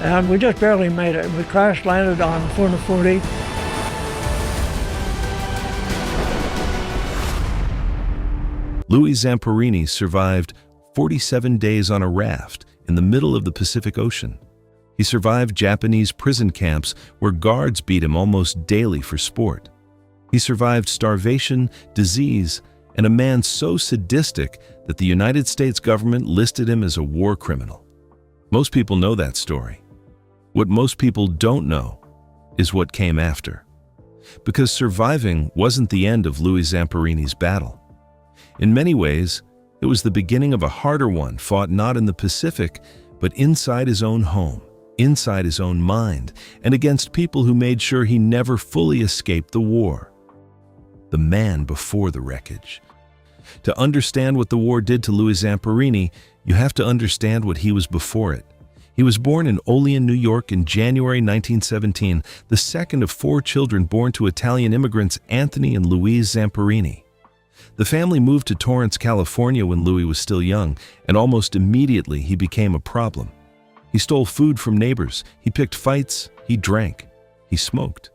and we just barely made it. We crash landed on Funafuti. Louis Zamperini survived 47 days on a raft in the middle of the Pacific Ocean. He survived Japanese prison camps where guards beat him almost daily for sport. He survived starvation, disease, and a man so sadistic that the United States government listed him as a war criminal. Most people know that story. What most people don't know is what came after. Because surviving wasn't the end of Louis Zamperini's battle. In many ways, it was the beginning of a harder one fought not in the Pacific, but inside his own home, inside his own mind, and against people who made sure he never fully escaped the war. The man before the wreckage. To understand what the war did to Louis Zamperini, you have to understand what he was before it. He was born in Olean, New York in January 1917, the second of 4 children born to Italian immigrants Anthony and Louise Zamperini. The family moved to Torrance, California when Louis was still young, and almost immediately he became a problem. He stole food from neighbors, he picked fights, he drank, he smoked.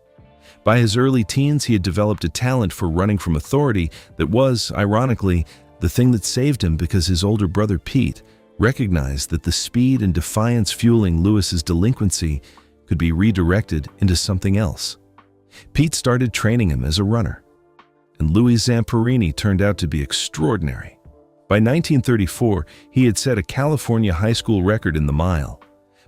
By his early teens, he had developed a talent for running from authority that was, ironically, the thing that saved him because his older brother Pete recognized that the speed and defiance fueling Louis's delinquency could be redirected into something else. Pete started training him as a runner, and Louis Zamperini turned out to be extraordinary. By 1934, he had set a California high school record in the mile.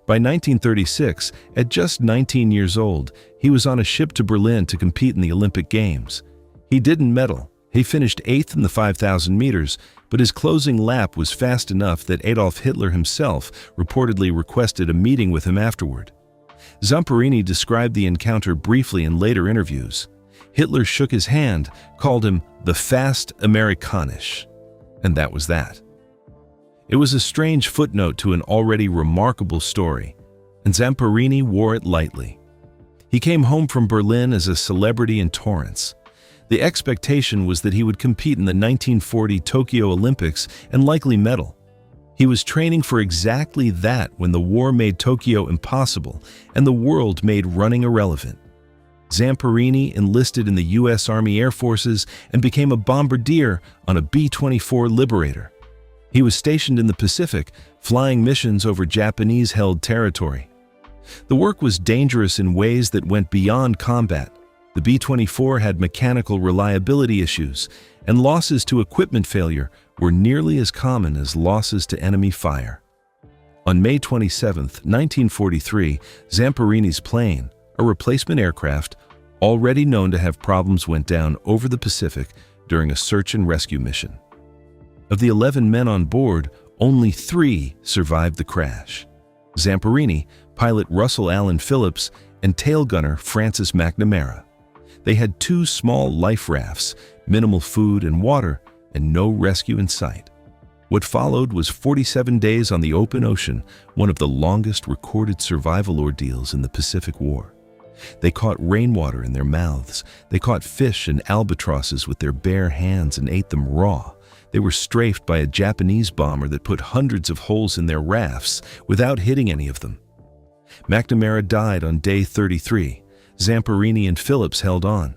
By 1936, at just 19 years old, he was on a ship to Berlin to compete in the Olympic Games. He didn't medal. He finished 8th in the 5,000 meters, but his closing lap was fast enough that Adolf Hitler himself reportedly requested a meeting with him afterward. Zamperini described the encounter briefly in later interviews. Hitler shook his hand, called him the fast Amerikanisch, and that was that. It was a strange footnote to an already remarkable story, and Zamperini wore it lightly. He came home from Berlin as a celebrity in Torrance. The expectation was that he would compete in the 1940 Tokyo Olympics and likely medal. He was training for exactly that when the war made Tokyo impossible and the world made running irrelevant. Zamperini enlisted in the U.S. Army Air Forces and became a bombardier on a B-24 Liberator. He was stationed in the Pacific, flying missions over Japanese-held territory. The work was dangerous in ways that went beyond combat. The B-24 had mechanical reliability issues, and losses to equipment failure were nearly as common as losses to enemy fire. On May 27, 1943, Zamperini's plane, a replacement aircraft, already known to have problems, went down over the Pacific during a search and rescue mission. Of the 11 men on board, only 3 survived the crash: Zamperini, pilot Russell Allen Phillips, and tail gunner Francis McNamara. They had 2 small life rafts, minimal food and water, and no rescue in sight. What followed was 47 days on the open ocean, one of the longest recorded survival ordeals in the Pacific War. They caught rainwater in their mouths. They caught fish and albatrosses with their bare hands and ate them raw. They were strafed by a Japanese bomber that put hundreds of holes in their rafts without hitting any of them. McNamara died on day 33. Zamperini and Phillips held on.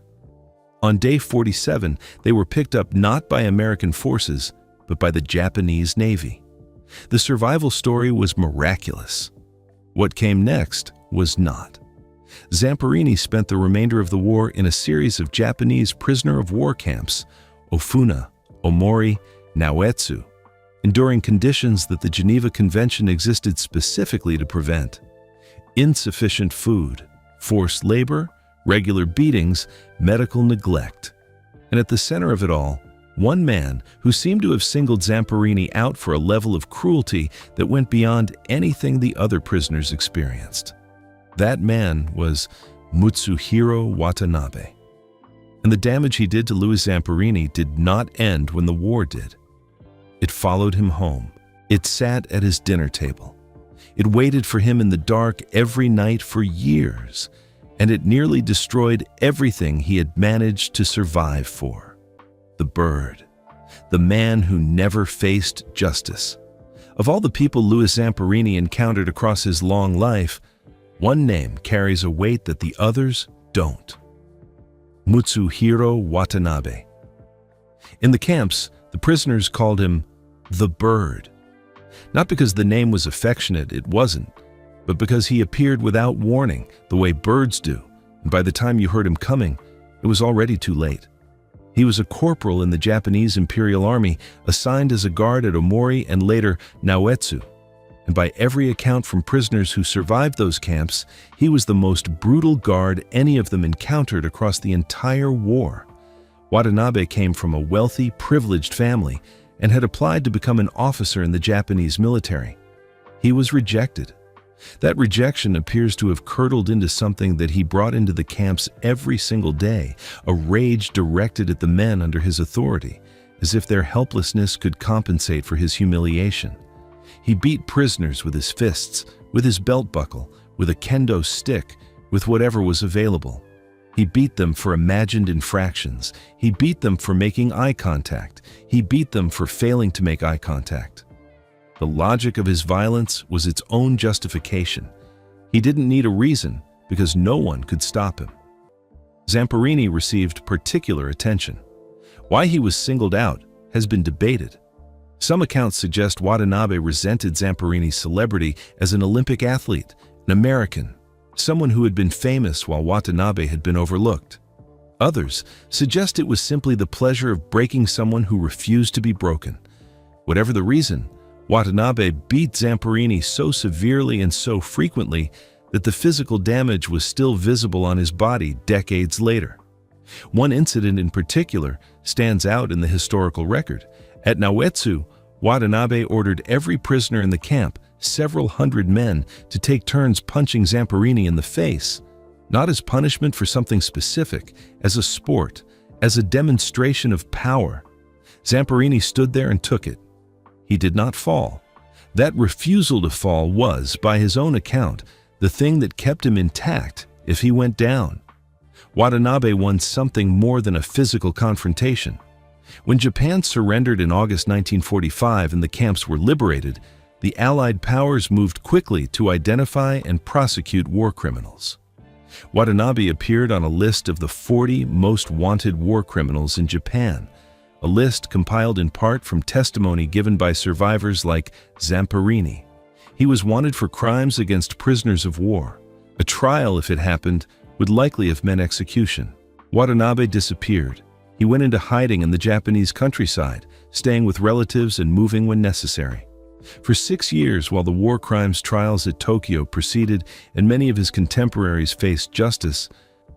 On day 47, they were picked up not by American forces, but by the Japanese Navy. The survival story was miraculous. What came next was not. Zamperini spent the remainder of the war in a series of Japanese prisoner-of-war camps, Ofuna, Omori, Naoetsu, enduring conditions that the Geneva Convention existed specifically to prevent: insufficient food, forced labor, regular beatings, medical neglect. And at the center of it all, one man who seemed to have singled Zamperini out for a level of cruelty that went beyond anything the other prisoners experienced. That man was Mutsuhiro Watanabe. And the damage he did to Louis Zamperini did not end when the war did. It followed him home. It sat at his dinner table. It waited for him in the dark every night for years, and it nearly destroyed everything he had managed to survive for. The bird, the man who never faced justice, Of all the people Louis Zamperini encountered across his long life, one name carries a weight that the others don't. Mutsuhiro Watanabe. In the camps, the prisoners called him the Bird. Not because the name was affectionate, it wasn't, but because he appeared without warning, the way birds do, and by the time you heard him coming, it was already too late. He was a corporal in the Japanese Imperial Army, assigned as a guard at Omori and later Naoetsu, and by every account from prisoners who survived those camps, he was the most brutal guard any of them encountered across the entire war. Watanabe came from a wealthy, privileged family and had applied to become an officer in the Japanese military. He was rejected. That rejection appears to have curdled into something that he brought into the camps every single day, a rage directed at the men under his authority, as if their helplessness could compensate for his humiliation. He beat prisoners with his fists, with his belt buckle, with a kendo stick, with whatever was available. He beat them for imagined infractions. He beat them for making eye contact. He beat them for failing to make eye contact. The logic of his violence was its own justification. He didn't need a reason because no one could stop him. Zamperini received particular attention. Why he was singled out has been debated. Some accounts suggest Watanabe resented Zamperini's celebrity as an Olympic athlete, an American, someone who had been famous while Watanabe had been overlooked. Others suggest it was simply the pleasure of breaking someone who refused to be broken. Whatever the reason, Watanabe beat Zamperini so severely and so frequently that the physical damage was still visible on his body decades later. One incident in particular stands out in the historical record. At Naoetsu, Watanabe ordered every prisoner in the camp, several hundred men, to take turns punching Zamperini in the face, not as punishment for something specific, as a sport, as a demonstration of power. Zamperini stood there and took it. He did not fall. That refusal to fall was, by his own account, the thing that kept him intact if he went down. Watanabe won something more than a physical confrontation. When Japan surrendered in August 1945 and the camps were liberated, the Allied powers moved quickly to identify and prosecute war criminals. Watanabe appeared on a list of the 40 most wanted war criminals in Japan, a list compiled in part from testimony given by survivors like Zamperini. He was wanted for crimes against prisoners of war. A trial, if it happened, would likely have meant execution. Watanabe disappeared. He went into hiding in the Japanese countryside, staying with relatives and moving when necessary. For 6 years, while the war crimes trials at Tokyo proceeded and many of his contemporaries faced justice,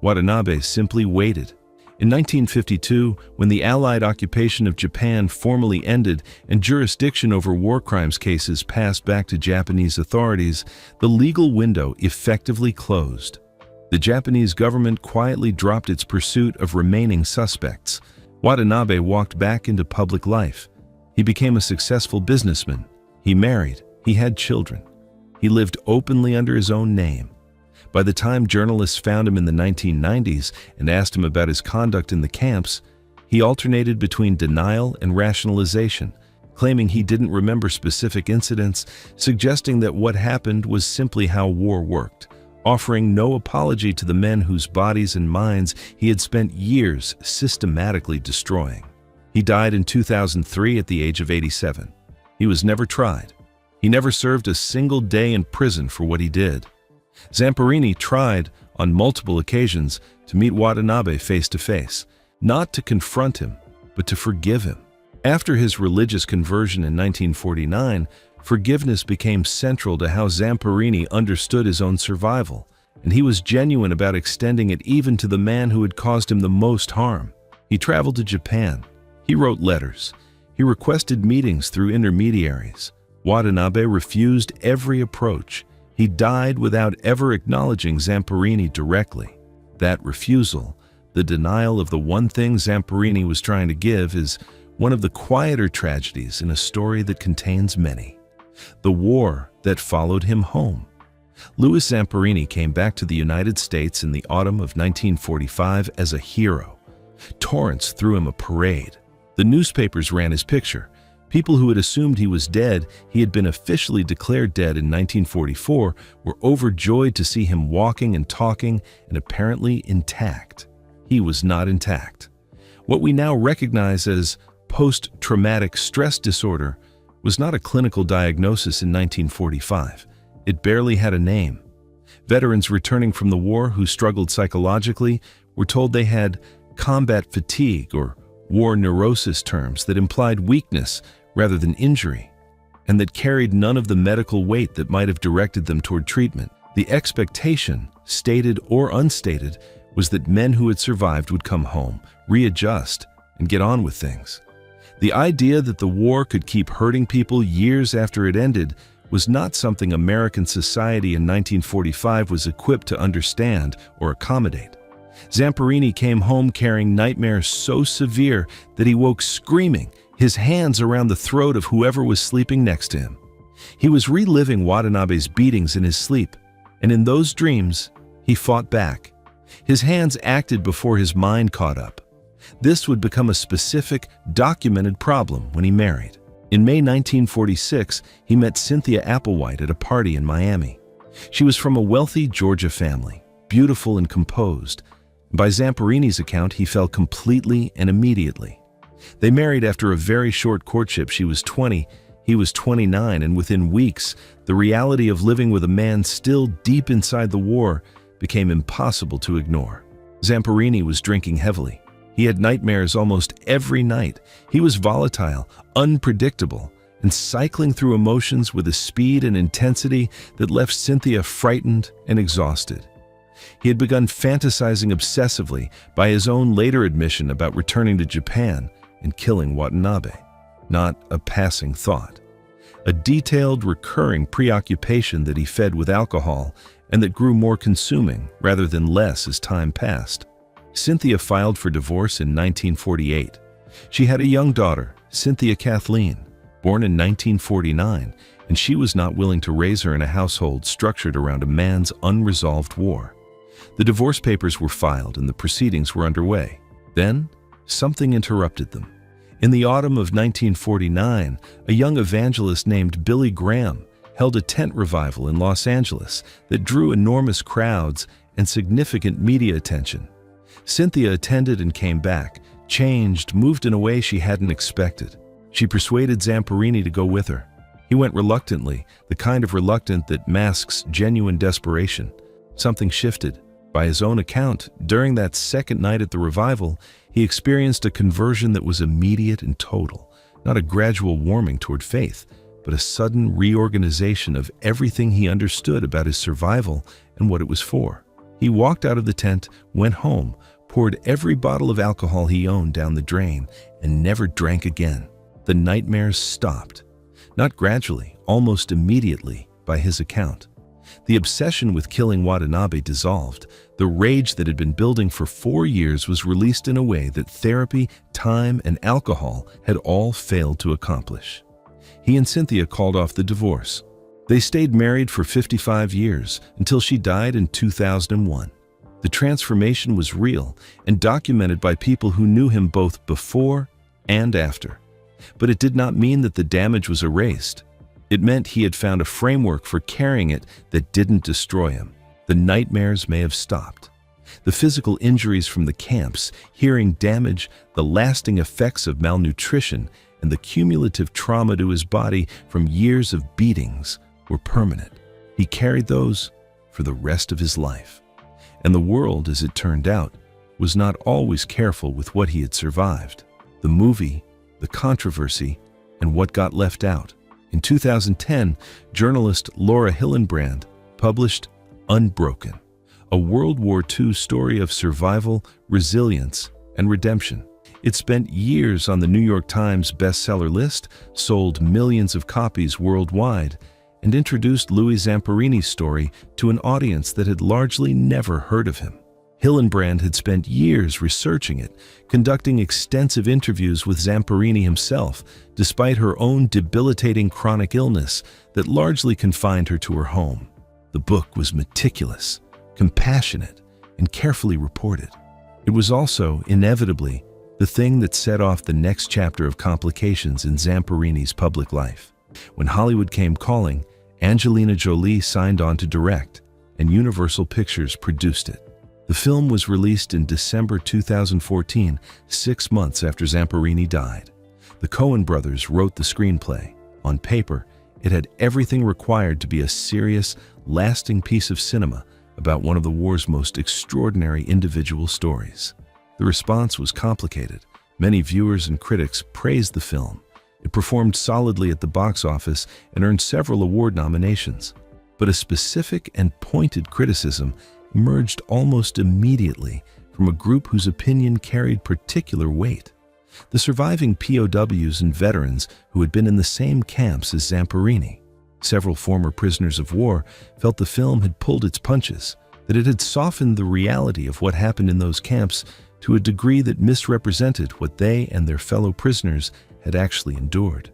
Watanabe simply waited. In 1952, when the Allied occupation of Japan formally ended and jurisdiction over war crimes cases passed back to Japanese authorities, the legal window effectively closed. The Japanese government quietly dropped its pursuit of remaining suspects. Watanabe walked back into public life. He became a successful businessman. He married. He had children. He lived openly under his own name. By the time journalists found him in the 1990s and asked him about his conduct in the camps, he alternated between denial and rationalization, claiming he didn't remember specific incidents, suggesting that what happened was simply how war worked, offering no apology to the men whose bodies and minds he had spent years systematically destroying. He died in 2003 at the age of 87. He was never tried. He never served a single day in prison for what he did. Zamperini tried, on multiple occasions, to meet Watanabe face to face, not to confront him, but to forgive him. After his religious conversion in 1949, forgiveness became central to how Zamperini understood his own survival, and he was genuine about extending it even to the man who had caused him the most harm. He traveled to Japan. He wrote letters. He requested meetings through intermediaries. Watanabe refused every approach. He died without ever acknowledging Zamperini directly. That refusal, the denial of the one thing Zamperini was trying to give, is one of the quieter tragedies in a story that contains many. The war that followed him home. Louis Zamperini came back to the United States in the autumn of 1945 as a hero. Torrance threw him a parade. The newspapers ran his picture. People who had assumed he had been officially declared dead in 1944, were overjoyed to see him walking and talking and apparently intact. He was not intact. What we now recognize as post-traumatic stress disorder was not a clinical diagnosis in 1945. It barely had a name. Veterans returning from the war who struggled psychologically were told they had combat fatigue or war neurosis, terms that implied weakness rather than injury, and that carried none of the medical weight that might have directed them toward treatment. The expectation, stated or unstated, was that men who had survived would come home, readjust, and get on with things. The idea that the war could keep hurting people years after it ended was not something American society in 1945 was equipped to understand or accommodate. Zamperini came home carrying nightmares so severe that he woke screaming, his hands around the throat of whoever was sleeping next to him. He was reliving Watanabe's beatings in his sleep, and in those dreams, he fought back. His hands acted before his mind caught up. This would become a specific, documented problem when he married. In May 1946, he met Cynthia Applewhite at a party in Miami. She was from a wealthy Georgia family, beautiful and composed. By Zamperini's account, he fell completely and immediately. They married after a very short courtship. She was 20, he was 29, and within weeks, the reality of living with a man still deep inside the war became impossible to ignore. Zamperini was drinking heavily. He had nightmares almost every night. He was volatile, unpredictable, and cycling through emotions with a speed and intensity that left Cynthia frightened and exhausted. He had begun fantasizing obsessively, by his own later admission, about returning to Japan and killing Watanabe. Not a passing thought. A detailed, recurring preoccupation that he fed with alcohol and that grew more consuming rather than less as time passed. Cynthia filed for divorce in 1948. She had a young daughter, Cynthia Kathleen, born in 1949, and she was not willing to raise her in a household structured around a man's unresolved war. The divorce papers were filed and the proceedings were underway. Then, something interrupted them. In the autumn of 1949, a young evangelist named Billy Graham held a tent revival in Los Angeles that drew enormous crowds and significant media attention. Cynthia attended and came back, changed, moved in a way she hadn't expected. She persuaded Zamperini to go with her. He went reluctantly, the kind of reluctant that masks genuine desperation. Something shifted. By his own account, during that second night at the revival, he experienced a conversion that was immediate and total, not a gradual warming toward faith, but a sudden reorganization of everything he understood about his survival and what it was for. He walked out of the tent, went home, poured every bottle of alcohol he owned down the drain, and never drank again. The nightmares stopped. Not gradually, almost immediately, by his account. The obsession with killing Watanabe dissolved. The rage that had been building for 4 years was released in a way that therapy, time, and alcohol had all failed to accomplish. He and Cynthia called off the divorce. They stayed married for 55 years until she died in 2001. The transformation was real and documented by people who knew him both before and after. But it did not mean that the damage was erased. It meant he had found a framework for carrying it that didn't destroy him. The nightmares may have stopped. The physical injuries from the camps, hearing damage, the lasting effects of malnutrition, and the cumulative trauma to his body from years of beatings were permanent. He carried those for the rest of his life. And the world, as it turned out, was not always careful with what he had survived. The movie, the controversy, and what got left out. In 2010, journalist Laura Hillenbrand published Unbroken, a World War II story of survival, resilience, and redemption. It spent years on the New York Times bestseller list, sold millions of copies worldwide, and introduced Louis Zamperini's story to an audience that had largely never heard of him. Hillenbrand had spent years researching it, conducting extensive interviews with Zamperini himself, despite her own debilitating chronic illness that largely confined her to her home. The book was meticulous, compassionate, and carefully reported. It was also, inevitably, the thing that set off the next chapter of complications in Zamperini's public life. When Hollywood came calling, Angelina Jolie signed on to direct, and Universal Pictures produced it. The film was released in December 2014, 6 months after Zamperini died. The Coen brothers wrote the screenplay. On paper, it had everything required to be a serious, lasting piece of cinema about one of the war's most extraordinary individual stories. The response was complicated. Many viewers and critics praised the film. It performed solidly at the box office and earned several award nominations. But a specific and pointed criticism emerged almost immediately from a group whose opinion carried particular weight. The surviving POWs and veterans who had been in the same camps as Zamperini. Several former prisoners of war felt the film had pulled its punches, that it had softened the reality of what happened in those camps to a degree that misrepresented what they and their fellow prisoners had actually endured.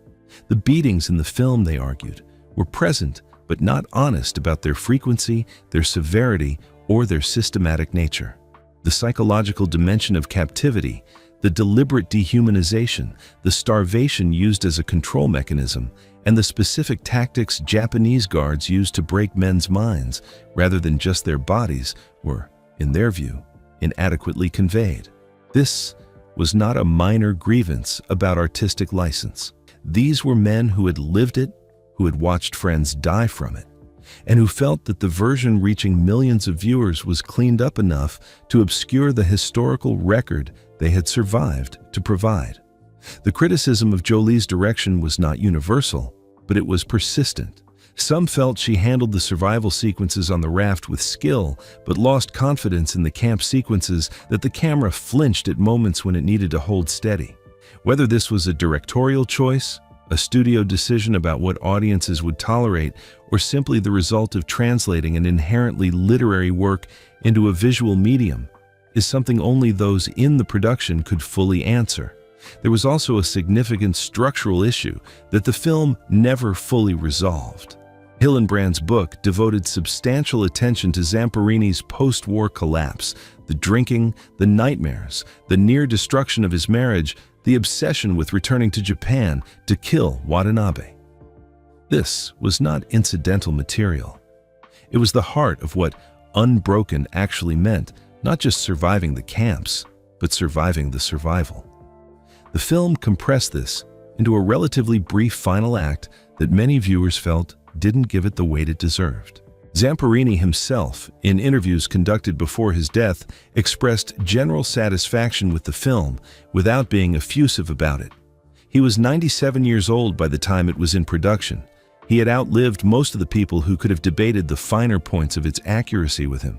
The beatings in the film, they argued, were present but not honest about their frequency, their severity, or their systematic nature. The psychological dimension of captivity, the deliberate dehumanization, the starvation used as a control mechanism, and the specific tactics Japanese guards used to break men's minds rather than just their bodies were, in their view, inadequately conveyed. This was not a minor grievance about artistic license. These were men who had lived it, who had watched friends die from it, and who felt that the version reaching millions of viewers was cleaned up enough to obscure the historical record they had survived to provide. The criticism of Jolie's direction was not universal, but it was persistent. Some felt she handled the survival sequences on the raft with skill, but lost confidence in the camp sequences, that the camera flinched at moments when it needed to hold steady. Whether this was a directorial choice, a studio decision about what audiences would tolerate, or simply the result of translating an inherently literary work into a visual medium, is something only those in the production could fully answer. There was also a significant structural issue that the film never fully resolved. Hillenbrand's book devoted substantial attention to Zamperini's post-war collapse, the drinking, the nightmares, the near destruction of his marriage, the obsession with returning to Japan to kill Watanabe. This was not incidental material. It was the heart of what unbroken actually meant, not just surviving the camps, but surviving the survival. The film compressed this into a relatively brief final act that many viewers felt didn't give it the weight it deserved. Zamperini himself, in interviews conducted before his death, expressed general satisfaction with the film without being effusive about it. He was 97 years old by the time it was in production. He had outlived most of the people who could have debated the finer points of its accuracy with him.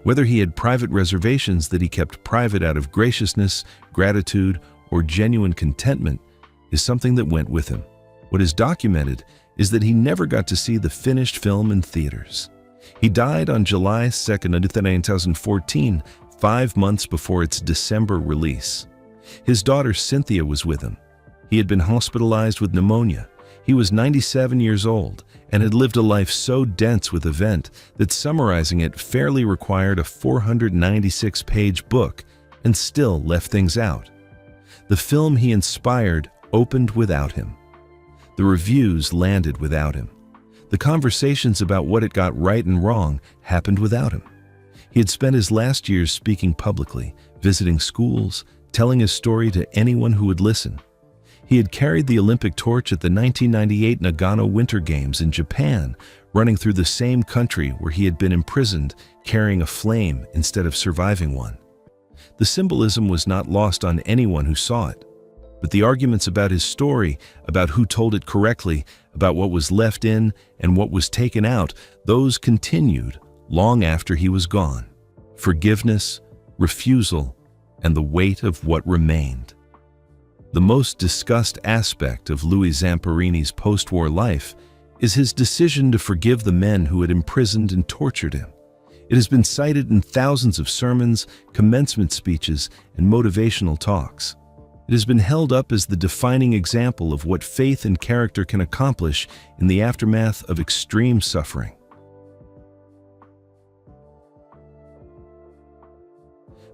Whether he had private reservations that he kept private out of graciousness, gratitude, or genuine contentment is something that went with him. What is documented is that he never got to see the finished film in theaters. He died on July 2, 2014, 5 months before its December release. His daughter Cynthia was with him. He had been hospitalized with pneumonia. He was 97 years old and had lived a life so dense with event that summarizing it fairly required a 496-page book and still left things out. The film he inspired opened without him. The reviews landed without him. The conversations about what it got right and wrong happened without him. He had spent his last years speaking publicly, visiting schools, telling his story to anyone who would listen. He had carried the Olympic torch at the 1998 Nagano Winter Games in Japan, running through the same country where he had been imprisoned, carrying a flame instead of surviving one. The symbolism was not lost on anyone who saw it. But the arguments about his story, about who told it correctly, about what was left in and what was taken out, those continued long after he was gone. Forgiveness, refusal, and the weight of what remained. The most discussed aspect of Louis Zamperini's post-war life is his decision to forgive the men who had imprisoned and tortured him. It has been cited in thousands of sermons, commencement speeches, and motivational talks. It has been held up as the defining example of what faith and character can accomplish in the aftermath of extreme suffering.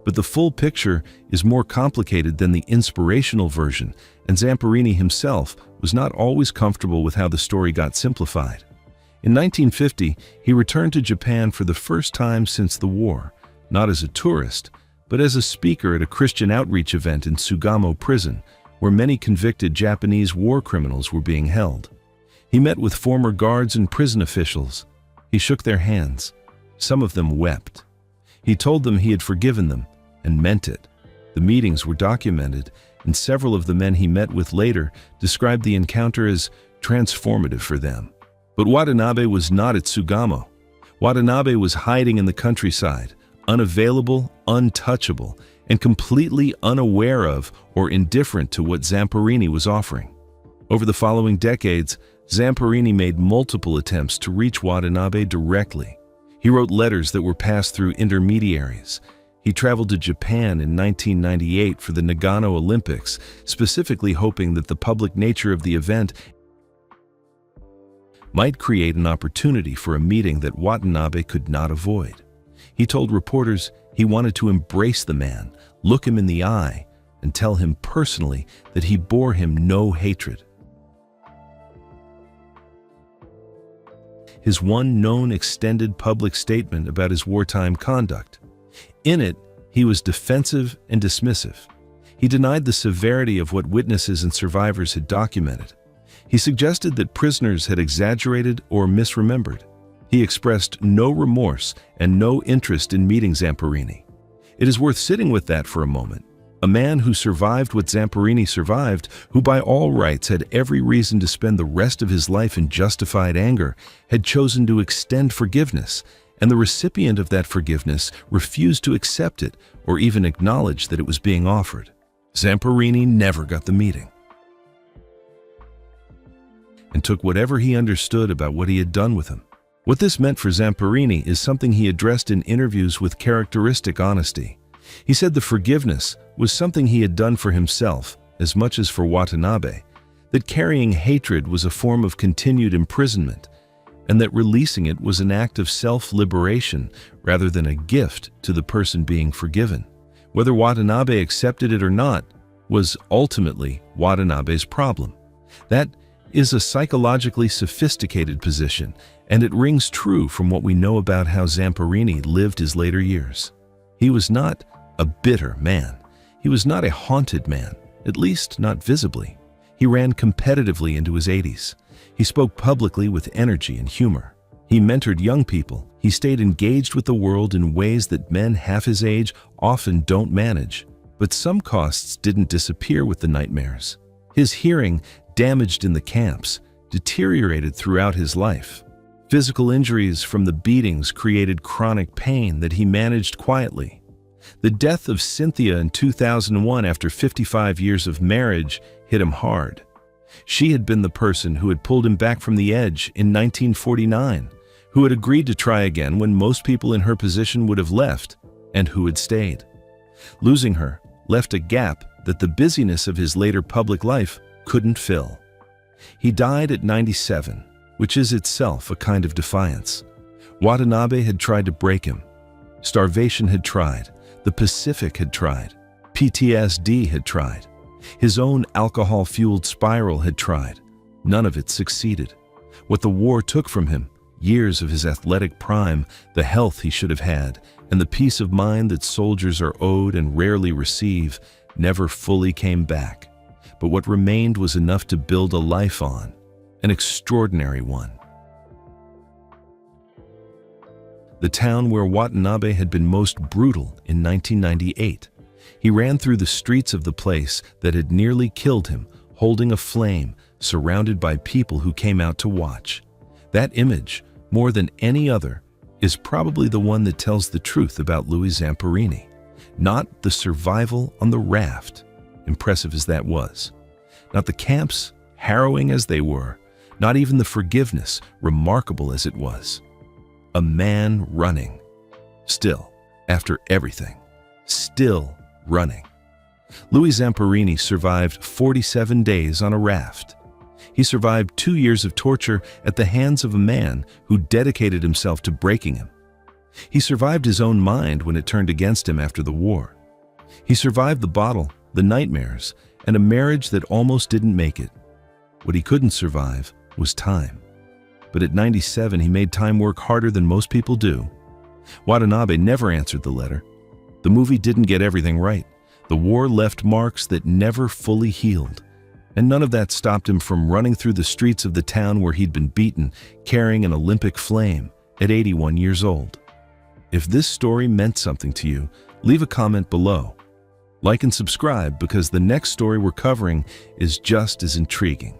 But the full picture is more complicated than the inspirational version, and Zamperini himself was not always comfortable with how the story got simplified. In 1950, he returned to Japan for the first time since the war, not as a tourist, but as a speaker at a Christian outreach event in Sugamo prison, where many convicted Japanese war criminals were being held. He met with former guards and prison officials. He shook their hands. Some of them wept. He told them he had forgiven them, and meant it. The meetings were documented, and several of the men he met with later described the encounter as transformative for them. But Watanabe was not at Sugamo. Watanabe was hiding in the countryside, unavailable, untouchable, and completely unaware of or indifferent to what Zamperini was offering. Over the following decades, Zamperini made multiple attempts to reach Watanabe directly. He wrote letters that were passed through intermediaries. He traveled to Japan in 1998 for the Nagano Olympics, specifically hoping that the public nature of the event might create an opportunity for a meeting that Watanabe could not avoid. He told reporters he wanted to embrace the man, look him in the eye, and tell him personally that he bore him no hatred. His one known extended public statement about his wartime conduct. In it, he was defensive and dismissive. He denied the severity of what witnesses and survivors had documented. He suggested that prisoners had exaggerated or misremembered. He expressed no remorse and no interest in meeting Zamperini. It is worth sitting with that for a moment. A man who survived what Zamperini survived, who by all rights had every reason to spend the rest of his life in justified anger, had chosen to extend forgiveness, and the recipient of that forgiveness refused to accept it or even acknowledge that it was being offered. Zamperini never got the meeting, and took whatever he understood about what he had done with him. What this meant for Zamperini is something he addressed in interviews with characteristic honesty. He said the forgiveness was something he had done for himself as much as for Watanabe, that carrying hatred was a form of continued imprisonment, and that releasing it was an act of self-liberation rather than a gift to the person being forgiven. Whether Watanabe accepted it or not was ultimately Watanabe's problem. That is a psychologically sophisticated position, and it rings true from what we know about how Zamperini lived his later years. He was not a bitter man. He was not a haunted man, at least not visibly. He ran competitively into his 80s. He spoke publicly with energy and humor. He mentored young people. He stayed engaged with the world in ways that men half his age often don't manage. But some costs didn't disappear with the nightmares. His hearing, damaged in the camps, deteriorated throughout his life. Physical injuries from the beatings created chronic pain that he managed quietly. The death of Cynthia in 2001 after 55 years of marriage hit him hard. She had been the person who had pulled him back from the edge in 1949, who had agreed to try again when most people in her position would have left, and who had stayed. Losing her left a gap that the busyness of his later public life couldn't fill. He died at 97, which is itself a kind of defiance. Watanabe had tried to break him. Starvation had tried. The Pacific had tried. PTSD had tried. His own alcohol-fueled spiral had tried. None of it succeeded. What the war took from him, years of his athletic prime, the health he should have had, and the peace of mind that soldiers are owed and rarely receive, never fully came back. But what remained was enough to build a life on, an extraordinary one. The town where Watanabe had been most brutal in 1998. He ran through the streets of the place that had nearly killed him, holding a flame, surrounded by people who came out to watch. That image, more than any other, is probably the one that tells the truth about Louis Zamperini. Not the survival on the raft, impressive as that was. Not the camps, harrowing as they were. Not even the forgiveness, remarkable as it was. A man running. Still, after everything. Still running. Louis Zamperini survived 47 days on a raft. He survived 2 years of torture at the hands of a man who dedicated himself to breaking him. He survived his own mind when it turned against him after the war. He survived the bottle, the nightmares, and a marriage that almost didn't make it. What he couldn't survive was time. But at 97, he made time work harder than most people do. Watanabe never answered the letter. The movie didn't get everything right. The war left marks that never fully healed. And none of that stopped him from running through the streets of the town where he'd been beaten, carrying an Olympic flame at 81 years old. If this story meant something to you, leave a comment below. Like and subscribe because the next story we're covering is just as intriguing.